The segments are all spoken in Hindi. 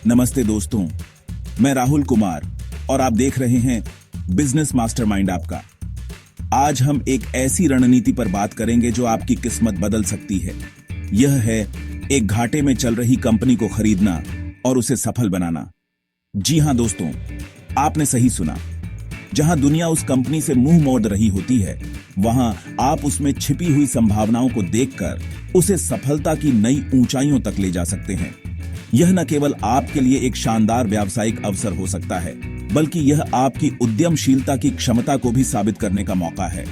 नमस्ते दोस्तों, मैं राहुल कुमार और आप देख रहे हैं बिजनेस मास्टरमाइंड आपका। आज हम एक ऐसी रणनीति पर बात करेंगे जो आपकी किस्मत बदल सकती है। यह है एक घाटे में चल रही कंपनी को खरीदना और उसे सफल बनाना। जी हां दोस्तों, आपने सही सुना। जहां दुनिया उस कंपनी से मुंह मोड़ रही होती है, वहां आप उसमें छिपी हुई संभावनाओं को देखकर उसे सफलता की नई ऊंचाइयों तक ले जा सकते हैं। यह न केवल आपके लिए एक शानदार व्यावसायिक अवसर हो सकता है, बल्कि यह आपकी उद्यमशीलता की क्षमता को भी साबित करने का मौका है।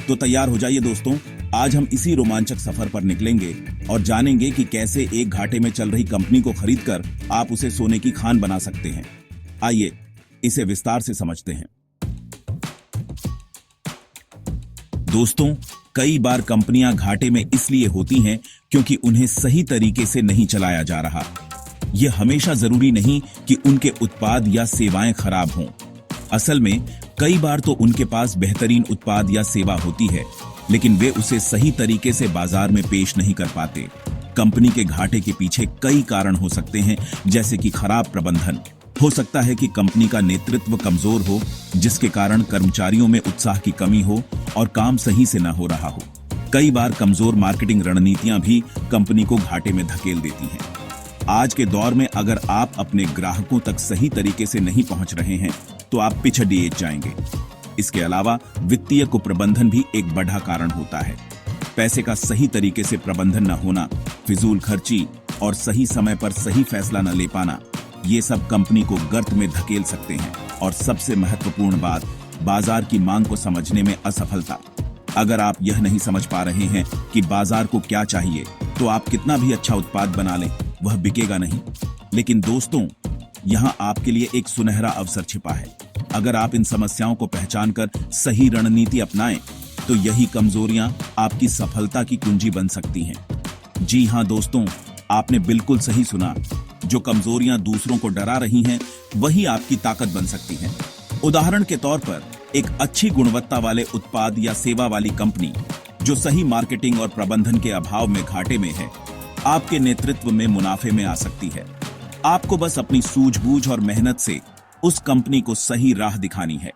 तो तैयार हो जाइए दोस्तों, आज हम इसी रोमांचक सफर पर निकलेंगे और जानेंगे कि कैसे एक घाटे में चल रही कंपनी को खरीदकर आप उसे सोने की खान बना सकते हैं। आइए इसे विस्तार से समझते हैं। दोस्तों, कई बार कंपनियां घाटे में इसलिए होती हैं क्योंकि उन्हें सही तरीके से नहीं चलाया जा रहा। यह हमेशा जरूरी नहीं कि उनके उत्पाद या सेवाएं खराब हों। असल में कई बार तो उनके पास बेहतरीन उत्पाद या सेवा होती है, लेकिन वे उसे सही तरीके से बाजार में पेश नहीं कर पाते। कंपनी के घाटे के पीछे कई कारण हो सकते हैं, जैसे कि खराब प्रबंधन। हो सकता है कि कंपनी का नेतृत्व कमजोर हो, जिसके कारण कर्मचारियों में उत्साह की कमी हो और काम सही से न हो रहा हो। कई बार कमजोर मार्केटिंग रणनीतियां भी कंपनी को घाटे में धकेल देती हैं। आज के दौर में अगर आप अपने ग्राहकों तक सही तरीके से नहीं पहुंच रहे हैं, तो आप पिछड़िए जाएंगे। इसके अलावा वित्तीय कुप्रबंधन भी एक बड़ा कारण होता है। पैसे का सही तरीके से प्रबंधन न होना, फिजूल खर्ची और सही समय पर सही फैसला न ले पाना, ये सब कंपनी को गर्त में धकेल सकते हैं। और सबसे महत्वपूर्ण बात, बाजार की मांग को समझने में असफलता। अगर आप यह नहीं समझ पा रहे हैं कि बाजार को क्या चाहिए, तो आप कितना भी अच्छा उत्पाद बना लें, वह बिकेगा नहीं। लेकिन दोस्तों, यहाँ आपके लिए एक सुनहरा अवसर छिपा है। अगर आप इन समस्याओं को पहचानकर सही रणनीति अपनाएं, तो यही कमजोरियां आपकी सफलता की कुंजी बन सकती हैं। जी हाँ दोस्तों, आपने बिल्कुल सही सुना। जो कमजोरियां दूसरों को डरा रही हैं, वही आपकी ताकत बन सकती हैं। उदाहरण के तौर पर, एक अच्छी गुणवत्ता वाले उत्पाद या सेवा वाली कंपनी जो सही मार्केटिंग और प्रबंधन के अभाव में घाटे में है, आपके नेतृत्व में मुनाफे में आ सकती है। आपको बस अपनी सूझबूझ और मेहनत से उस कंपनी को सही राह दिखानी है।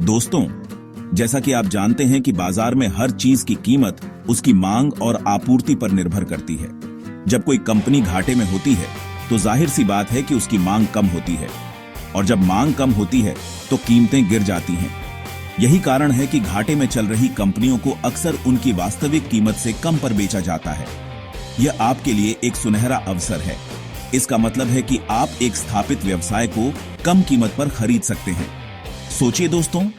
दोस्तों, जैसा कि आप जानते हैं कि बाजार में हर चीज की कीमत उसकी मांग और आपूर्ति पर निर्भर करती है। जब कोई कंपनी घाटे में होती है, तो जाहिर सी बात है कि उसकी मांग कम होती है, और जब मांग कम होती है तो कीमतें गिर जाती हैं। यही कारण है कि घाटे में चल रही कंपनियों को अक्सर उनकी वास्तविक कीमत से कम पर बेचा जाता है। यह आपके लिए एक सुनहरा अवसर है। इसका मतलब है कि आप एक स्थापित व्यवसाय को कम कीमत पर खरीद सकते हैं। सोचिए दोस्तों,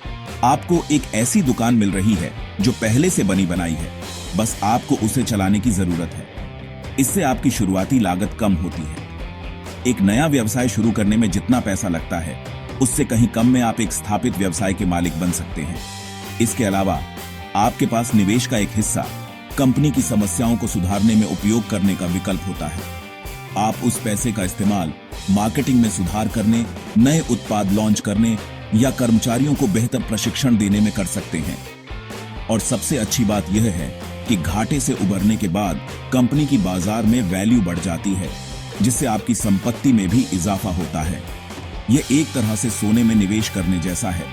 आपको एक ऐसी दुकान मिल रही है जो पहले से बनी बनाई है, बस आपको उसे चलाने की जरूरत है। इससे आपकी शुरुआती लागत कम होती है। एक नया व्यवसाय शुरू करने में जितना पैसा लगता है, उससे कहीं कम में आप एक स्थापित व्यवसाय के मालिक बन सकते हैं। इसके अलावा आपके पास निवेश का एक हिस्सा कंपनी की समस्याओं को सुधारने में उपयोग करने का विकल्प होता है। आप उस पैसे का इस्तेमाल मार्केटिंग में सुधार करने, नए उत्पाद लॉन्च करने या कर्मचारियों को बेहतर प्रशिक्षण देने में कर सकते हैं। और सबसे अच्छी बात यह है कि घाटे से उबरने के बाद कंपनी की बाजार में वैल्यू बढ़ जाती है, जिससे आपकी संपत्ति में भी इजाफा होता है। यह एक तरह से सोने में निवेश करने जैसा है।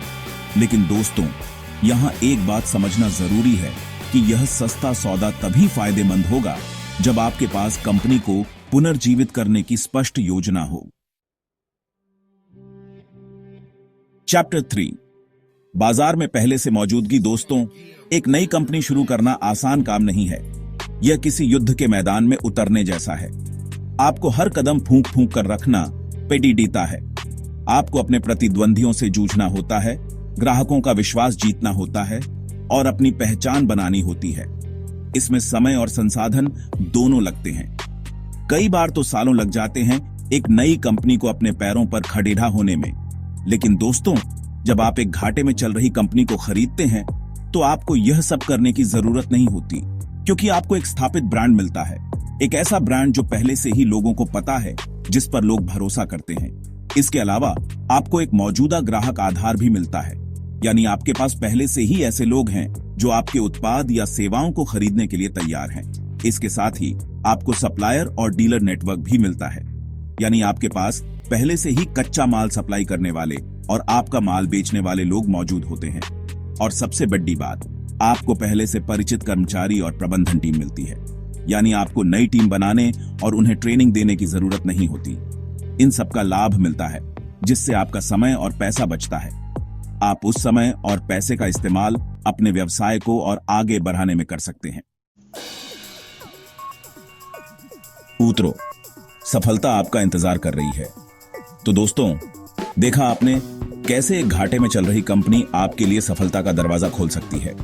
लेकिन दोस्तों, यहाँ एक बात समझना जरूरी है कि यह सस्ता सौदा तभी फायदेमंद होगा जब आपके पास कंपनी को पुनर्जीवित करने की स्पष्ट योजना हो। चैप्टर 3, बाजार में पहले से मौजूदगी। दोस्तों, एक नई कंपनी शुरू करना आसान काम नहीं है। यह किसी युद्ध के मैदान में उतरने जैसा है। आपको हर कदम फूंक फूंक कर रखना पेचीदा है। आपको अपने प्रतिद्वंदियों से जूझना होता है, ग्राहकों का विश्वास जीतना होता है और अपनी पहचान बनानी होती है। इसमें समय और संसाधन दोनों लगते हैं। कई बार तो सालों लग जाते हैं एक नई कंपनी को अपने पैरों पर खड़ेरा होने में। लेकिन दोस्तों, जब आप एक घाटे में चल रही कंपनी को खरीदते हैं, तो आपको यह सब करने की जरूरत नहीं होती, क्योंकि आपको एक स्थापित ब्रांड मिलता है। एक ऐसा ब्रांड जो पहले से ही लोगों को पता है, जिस पर लोग भरोसा करते हैं। इसके अलावा आपको एक मौजूदा ग्राहक आधार भी मिलता है, यानी आपके पास पहले से ही ऐसे लोग हैं जो आपके उत्पाद या सेवाओं को खरीदने के लिए तैयार हैं। इसके साथ ही आपको सप्लायर और डीलर नेटवर्क भी मिलता है, यानी आपके पास पहले से ही कच्चा माल सप्लाई करने वाले और आपका माल बेचने वाले लोग मौजूद होते हैं। और सबसे बड़ी बात, आपको पहले से परिचित कर्मचारी और प्रबंधन टीम मिलती है, यानी आपको नई टीम बनाने और उन्हें ट्रेनिंग देने की जरूरत नहीं होती। इन सबका लाभ मिलता है, जिससे आपका समय और पैसा बचता है। आप उस समय और पैसे का इस्तेमाल अपने व्यवसाय को और आगे बढ़ाने में कर सकते हैं। उतरो, सफलता आपका इंतजार कर रही है। तो दोस्तों, देखा आपने कैसे एक घाटे में चल रही कंपनी आपके लिए सफलता का दरवाजा खोल सकती है।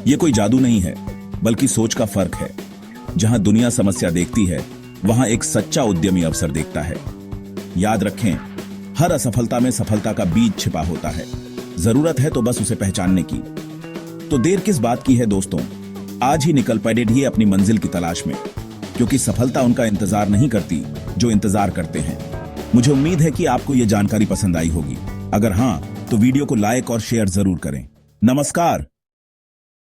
यह कोई जादू नहीं है, बल्कि सोच का फर्क है। जहां दुनिया समस्या देखती है, वहां एक सच्चा उद्यमी अवसर देखता है। याद रखें, हर असफलता में सफलता का बीज छिपा होता है। जरूरत है तो बस उसे पहचानने की। तो देर किस बात की है दोस्तों, आज ही निकल पड़िए अपनी मंजिल की तलाश में, क्योंकि सफलता उनका इंतजार नहीं करती जो इंतजार करते हैं। मुझे उम्मीद है कि आपको यह जानकारी पसंद आई होगी। अगर हां, तो वीडियो को लाइक और शेयर जरूर करें। नमस्कार।